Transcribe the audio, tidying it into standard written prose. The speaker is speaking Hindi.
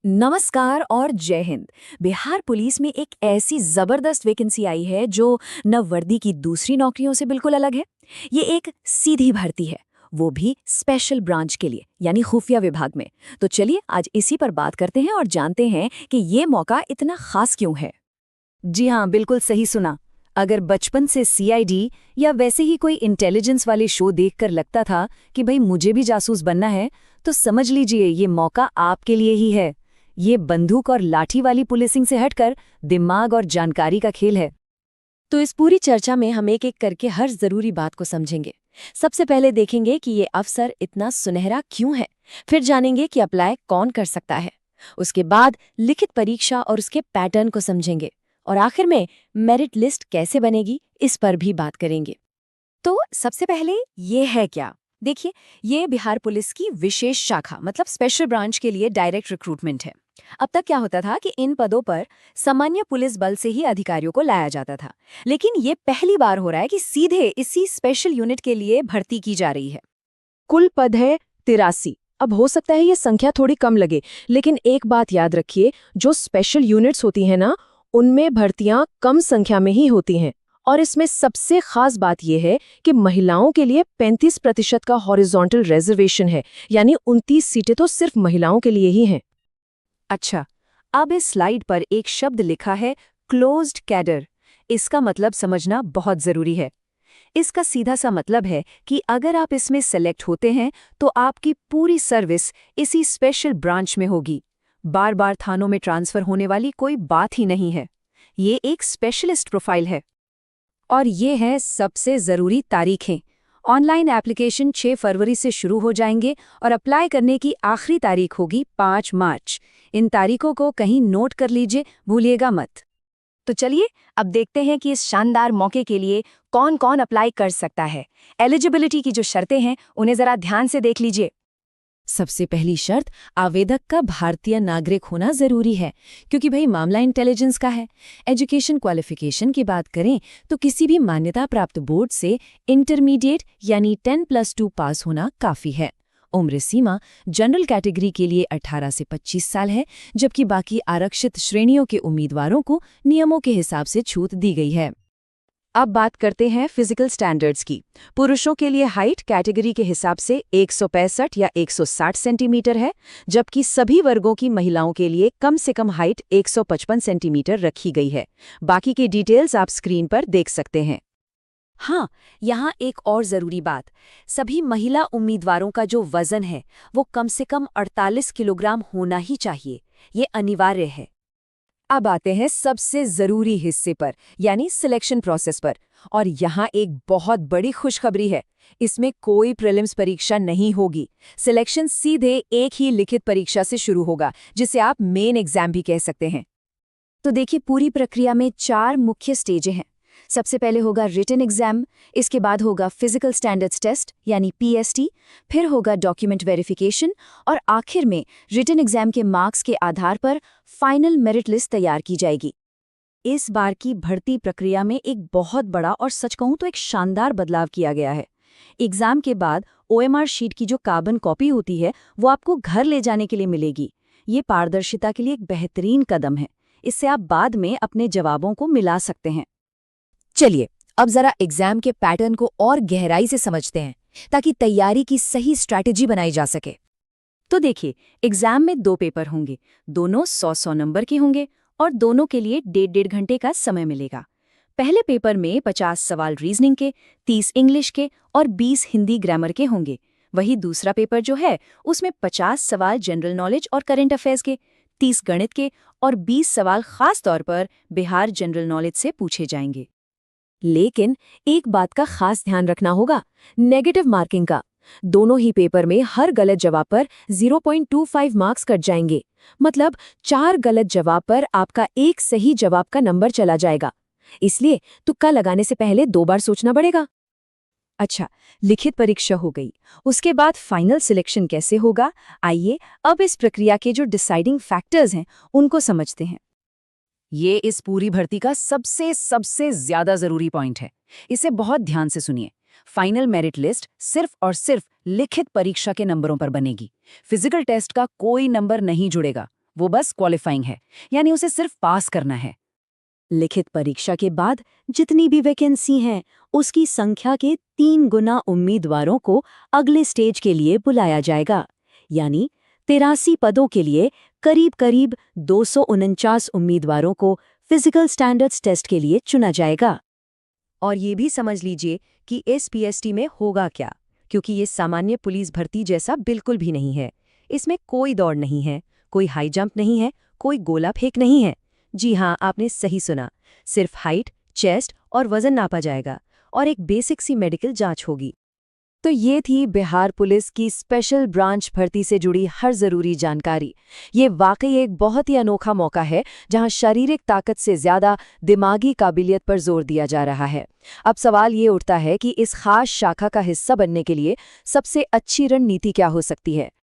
नमस्कार और जय हिंद। बिहार पुलिस में एक ऐसी जबरदस्त वैकेंसी आई है जो न वर्दी की दूसरी नौकरियों से बिल्कुल अलग है। ये एक सीधी भर्ती है, वो भी स्पेशल ब्रांच के लिए यानी खुफिया विभाग में। तो चलिए आज इसी पर बात करते हैं और जानते हैं कि ये मौका इतना खास क्यों है। जी हाँ, बिल्कुल सही सुना। अगर बचपन से सीआईडी या वैसे ही कोई इंटेलिजेंस वाले शो देखकर लगता था कि भाई मुझे भी जासूस बनना है, तो समझ लीजिए ये मौका आपके लिए ही है। ये बंदूक और लाठी वाली पुलिसिंग से हटकर दिमाग और जानकारी का खेल है। तो इस पूरी चर्चा में हम एक एक करके हर जरूरी बात को समझेंगे। सबसे पहले देखेंगे कि ये अवसर इतना सुनहरा क्यों है, फिर जानेंगे कि अप्लाई कौन कर सकता है। उसके बाद लिखित परीक्षा और उसके पैटर्न को समझेंगे और आखिर में मेरिट लिस्ट कैसे बनेगी, इस पर भी बात करेंगे। तो सबसे पहले ये है क्या? देखिए, ये बिहार पुलिस की विशेष शाखा मतलब स्पेशल ब्रांच के लिए डायरेक्ट रिक्रूटमेंट है। अब तक क्या होता था कि इन पदों पर सामान्य पुलिस बल से ही अधिकारियों को लाया जाता था, लेकिन ये पहली बार हो रहा है कि सीधे इसी स्पेशल यूनिट के लिए भर्ती की जा रही है। कुल पद है 83। अब हो सकता है ये संख्या थोड़ी कम लगे, लेकिन एक बात याद रखिए, जो स्पेशल यूनिट्स होती हैं ना, उनमें भर्तियां कम संख्या में ही होती हैं। और इसमें सबसे खास बात यह है कि महिलाओं के लिए 35% का हॉरिजॉन्टल रिजर्वेशन है, यानी 29 सीटें तो सिर्फ महिलाओं के लिए ही हैं। अच्छा, अब इस स्लाइड पर एक शब्द लिखा है क्लोज्ड कैडर। इसका मतलब समझना बहुत जरूरी है। इसका सीधा सा मतलब है कि अगर आप इसमें सेलेक्ट होते हैं तो आपकी पूरी सर्विस इसी स्पेशल ब्रांच में होगी। बार बार थानों में ट्रांसफर होने वाली कोई बात ही नहीं है। ये एक स्पेशलिस्ट प्रोफाइल है। और ये है सबसे ज़रूरी तारीखें। ऑनलाइन एप्लीकेशन 6 फरवरी से शुरू हो जाएंगे और अप्लाई करने की आखिरी तारीख होगी 5 मार्च। इन तारीखों को कहीं नोट कर लीजिए, भूलिएगा मत। तो चलिए अब देखते हैं कि इस शानदार मौके के लिए कौन कौन अप्लाई कर सकता है। एलिजिबिलिटी की जो शर्तें हैं उन्हें जरा ध्यान से देख लीजिए। सबसे पहली शर्त, आवेदक का भारतीय नागरिक होना जरूरी है, क्योंकि भाई मामला इंटेलिजेंस का है। एजुकेशन क्वालिफिकेशन की बात करें तो किसी भी मान्यता प्राप्त बोर्ड से इंटरमीडिएट यानी 10+2 पास होना काफी है। उम्र सीमा जनरल कैटेगरी के लिए 18 से 25 साल है, जबकि बाकी आरक्षित श्रेणियों के उम्मीदवारों को नियमों के हिसाब से छूट दी गई है। अब बात करते हैं फिजिकल स्टैंडर्ड्स की। पुरुषों के लिए हाइट कैटेगरी के हिसाब से 165 या 160 सेंटीमीटर है, जबकि सभी वर्गों की महिलाओं के लिए कम से कम हाइट 155 सेंटीमीटर रखी गई है। बाकी की डिटेल्स आप स्क्रीन पर देख सकते हैं। हाँ, यहाँ एक और जरूरी बात, सभी महिला उम्मीदवारों का जो वजन है वो कम से कम 48 किलोग्राम होना ही चाहिए। ये अनिवार्य है। अब आते हैं सबसे जरूरी हिस्से पर, यानी सिलेक्शन प्रोसेस पर। और यहाँ एक बहुत बड़ी खुशखबरी है। इसमें कोई प्रीलिम्स परीक्षा नहीं होगी। सिलेक्शन सीधे एक ही लिखित परीक्षा से शुरू होगा, जिसे आप मेन एग्जाम भी कह सकते हैं। तो देखिए, पूरी प्रक्रिया में 4 मुख्य स्टेजें हैं। सबसे पहले होगा रिटन एग्जाम, इसके बाद होगा फिजिकल स्टैंडर्ड्स टेस्ट यानी पीएसटी, फिर होगा डॉक्यूमेंट वेरिफिकेशन और आखिर में रिटन एग्जाम के मार्क्स के आधार पर फाइनल मेरिट लिस्ट तैयार की जाएगी। इस बार की भर्ती प्रक्रिया में एक बहुत बड़ा और सच कहूं तो एक शानदार बदलाव किया गया है। एग्जाम के बाद ओएमआर शीट की जो कार्बन कॉपी होती है वो आपको घर ले जाने के लिए मिलेगी। ये पारदर्शिता के लिए एक बेहतरीन कदम है। इससे आप बाद में अपने जवाबों को मिला सकते हैं। चलिए अब जरा एग्जाम के पैटर्न को और गहराई से समझते हैं, ताकि तैयारी की सही स्ट्रैटेजी बनाई जा सके। तो देखिए, एग्जाम में 2 पेपर होंगे, दोनों 100-100 नंबर के होंगे और दोनों के लिए 1.5 घंटे का समय मिलेगा। पहले पेपर में 50 सवाल रीजनिंग के, 30 इंग्लिश के और 20 हिंदी ग्रामर के होंगे। वही दूसरा पेपर जो है उसमें 50 सवाल जनरल नॉलेज और करंट अफेयर्स के, 30 गणित के और 20 सवाल खास तौर पर बिहार जनरल नॉलेज से पूछे जाएंगे। लेकिन एक बात का खास ध्यान रखना होगा, नेगेटिव मार्किंग का। दोनों ही पेपर में हर गलत जवाब पर 0.25 मार्क्स कट जाएंगे। मतलब 4 गलत जवाब पर आपका एक सही जवाब का नंबर चला जाएगा। इसलिए तुक्का लगाने से पहले 2 बार सोचना पड़ेगा। अच्छा, लिखित परीक्षा हो गई। उसके बाद फाइनल सिलेक्शन कैसे होगा? आइए अब इस प्रक्रिया के जो डिसाइडिंग फैक्टर्स हैं उनको समझते हैं। ये इस पूरी भर्ती का सबसे ज्यादा जरूरी पॉइंट है। इसे बहुत ध्यान से सुनिए। फाइनल मेरिट लिस्ट सिर्फ और सिर्फ लिखित परीक्षा के नंबरों पर बनेगी। फिजिकल टेस्ट का कोई नंबर नहीं जुड़ेगा वो बस क्वालिफाइंग है, यानी उसे सिर्फ पास करना है। लिखित परीक्षा के बाद जितनी भी वैकेंसी हैं, उसकी संख्या के 3 गुना उम्मीदवारों को अगले स्टेज के लिए बुलाया जाएगा। यानी 83 पदों के लिए करीब 249 उम्मीदवारों को फिजिकल स्टैंडर्ड्स टेस्ट के लिए चुना जाएगा। और ये भी समझ लीजिए कि इस पीएसटी में होगा क्या, क्योंकि ये सामान्य पुलिस भर्ती जैसा बिल्कुल भी नहीं है। इसमें कोई दौड़ नहीं है, कोई हाई जंप नहीं है, कोई गोला फेंक नहीं है। जी हाँ, आपने सही सुना। सिर्फ हाइट, चेस्ट और वजन नापा जाएगा और एक बेसिक सी मेडिकल जांच होगी। तो ये थी बिहार पुलिस की स्पेशल ब्रांच भर्ती से जुड़ी हर जरूरी जानकारी। ये वाकई एक बहुत ही अनोखा मौका है जहां शारीरिक ताकत से ज्यादा दिमागी काबिलियत पर जोर दिया जा रहा है। अब सवाल ये उठता है कि इस खास शाखा का हिस्सा बनने के लिए सबसे अच्छी रणनीति क्या हो सकती है।